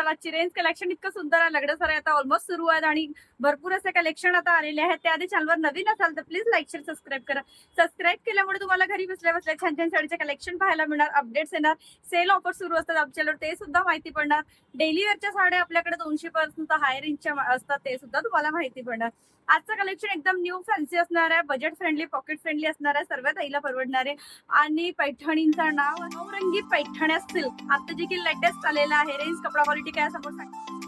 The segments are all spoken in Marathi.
असाल. आजची रेंज कलेक्शन इतकं सुंदर आहे, लग्न सराई आता ऑलमोस्ट सुरू आहेत आणि भरपूर असे कलेक्शन आता आलेले आहेत. त्याआधी चॅनलवर नवीन असाल तर प्लीज लाईक शेअर सबस्क्राईब करा. सबस्क्राईब केल्यामुळे तुम्हाला घरी बसल्या बसल्या छान छान साडीचे कलेक्शन पाहायला मिळणार, अपडेट्स येणार, सेल ऑफर सुरू असतात आमच्यावर ते सुद्धा माहिती पडणार. डेली वेअरच्या साड्या आपल्याकडे 200 पासून तर हाय रेंजच्या असतात ते सुद्धा तुम्हाला माहिती पडणार. आजचं कलेक्शन एकदम न्यू फॅन्सी असणार आहे, बजेट फ्रेंडली, पॉकेट फ्रेंडली असणार आहे, सर्व ताईला परवडणार आहे. आणि पैठणींचं नाव नवरंगी पैठण्या सिल्क, आता जे की लेटेस्ट आलेलं आहे. रेंज कपडा क्वालिटी काय समोर सांग.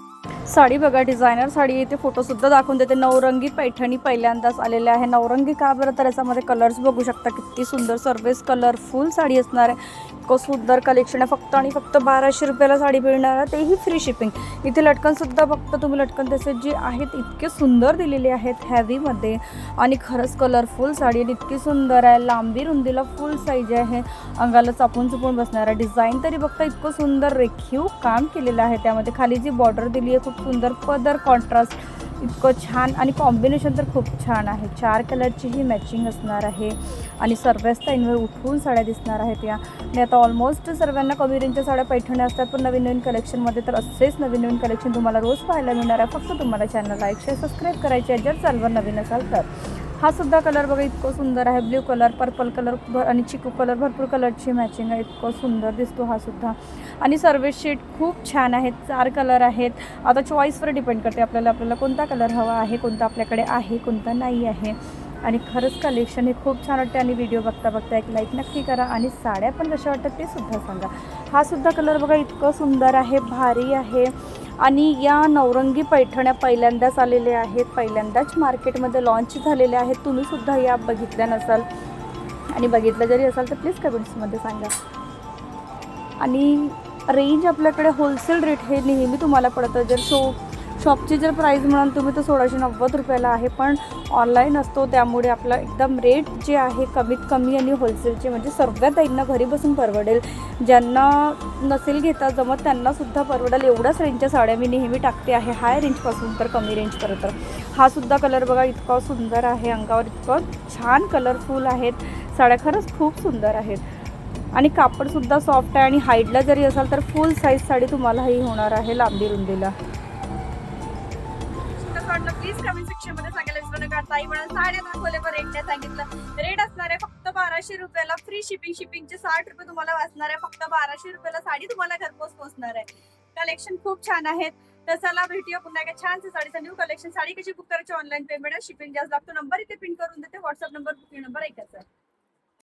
साडी बघा, डिझायनर साडी इथे फोटो सुद्धा दाखवून देते. नवरंगी पैठणी पहिल्यांदाच आलेले आहे. नवरंगी का बरं, तर याच्यामध्ये कलर्स बघू शकता किती सुंदर सर्वेस कलरफुल साडी असणार आहे. इतकं सुंदर कलेक्शन आहे. फक्त आणि फक्त 1200 रुपयाला साडी मिळणार आहे, तेही फ्री शिपिंग. इथे लटकन सुद्धा फक्त तुम्ही लटकन तसे जे आहेत इतके सुंदर दिलेले आहेत हेवीमध्ये. आणि खरंच कलरफुल साडी आणि इतकी सुंदर आहे. लांबी रुंदीला फुल साईज आहे, अंगाला चापून चुपून बसणार आहे. डिझाईन तरी बघता इतकं सुंदर रेखीव काम केलेलं आहे. त्यामध्ये खाली जी बॉर्डर दिली आहे खूप सुंदर, पदर कॉन्ट्रास्ट इतकं छान आणि कॉम्बिनेशन तर खूप छान आहे. 4 कलरची ही मॅचिंग असणार आहे आणि सर्वच ताईंवर उठून साड्या दिसणार आहेत या. आणि आता ऑलमोस्ट सर्वांना कमी रेंजच्या साड्या पैठण्या असतात, पण नवीन नवीन कलेक्शनमध्ये तर असेच नवीन नवीन कलेक्शन तुम्हाला रोज पाहायला मिळणार आहे. फक्त तुम्हाला चॅनल लाईक शेअर सबस्क्राईब करायचे आहे जर चॅनलवर नवीन असाल तर. हा सुद्धा कलर बघा इतकं सुंदर आहे. ब्ल्यू कलर, पर्पल कलर आणि चिकू कलर, भरपूर कलरची मॅचिंग आहे. इतकं सुंदर दिसतो हा सुद्धा. आणि सर्विस शीट खूप छान आहेत. 4 कलर आहेत. आता चॉईसवर डिपेंड करते आपल्याला कोणता कलर हवा आहे, कोणता आपल्याकडे आहे, कोणता नाही आहे. आणि खरंच कलेक्शन हे खूप छान वाटते. आणि व्हिडिओ बघता बघता एक लाईक नक्की करा आणि साड्या पण कशा वाटतात ते सुद्धा सांगा. हा सुद्धा कलर बघा इतकं सुंदर आहे, भारी आहे. आणि या नवरंगी पैठण्या पहिल्यांदाच आलेल्या आहेत, पहिल्यांदाच मार्केटमध्ये लॉन्च झालेल्या आहेत. तुम्हीसुद्धा या बघितल्या नसाल आणि बघितलं जरी असाल तर प्लीज कमेंट्समध्ये सांगा. आणि रेंज आपल्याकडे होलसेल रेट हे नेहमी तुम्हाला पडतं. जर शॉपची जर प्राईस म्हणाल तुम्ही तर 1690 रुपयाला आहे, पण ऑनलाईन असतो त्यामुळे आपला एकदम रेट जे आहे कमीत कमी आणि होलसेलचे म्हणजे सर्वात ताईंना घरी बसून परवडेल. ज्यांना नसेल घेता जमत त्यांनासुद्धा परवडेल एवढ्याच रेंजच्या साड्या मी नेहमी टाकते आहे, हाय रेंजपासून तर कमी रेंजपर्यंत. हा सुद्धा कलर बघा इतका सुंदर आहे, अंगावर इतकं छान कलरफुल आहेत साड्या, खरंच खूप सुंदर आहेत. आणि कापडसुद्धा सॉफ्ट आहे. आणि हाईटला जरी असाल तर फुल साईज साडी तुम्हालाही होणार आहे लांबी रुंदीला. प्लीज कमेंट सेक्शन मध्ये सांगायला विसरू नका. ताई मला साड्या दाखवले पण रेट नाही सांगितलं. रेट असणार आहे फक्त 1200 रुपयाला, फ्री शिपिंग. शिपिंगचे 60 रुपये तुम्हाला वाचणार आहे. फक्त 1200 रुपयाला साडी तुम्हाला घरपोच पोहोचणार आहे. कलेक्शन खूप छान आहेत. तर चला भेटूया पुन्हा एका छानसे साडीचं न्यू कलेक्शन. साडी कशी बुक करायची, ऑनलाईन पेमेंट, शिपिंग जास्त लागतो. नंबर इथे पिन करून देते, व्हॉट्सअप नंबर, बुकिंग नंबर एकच आहे.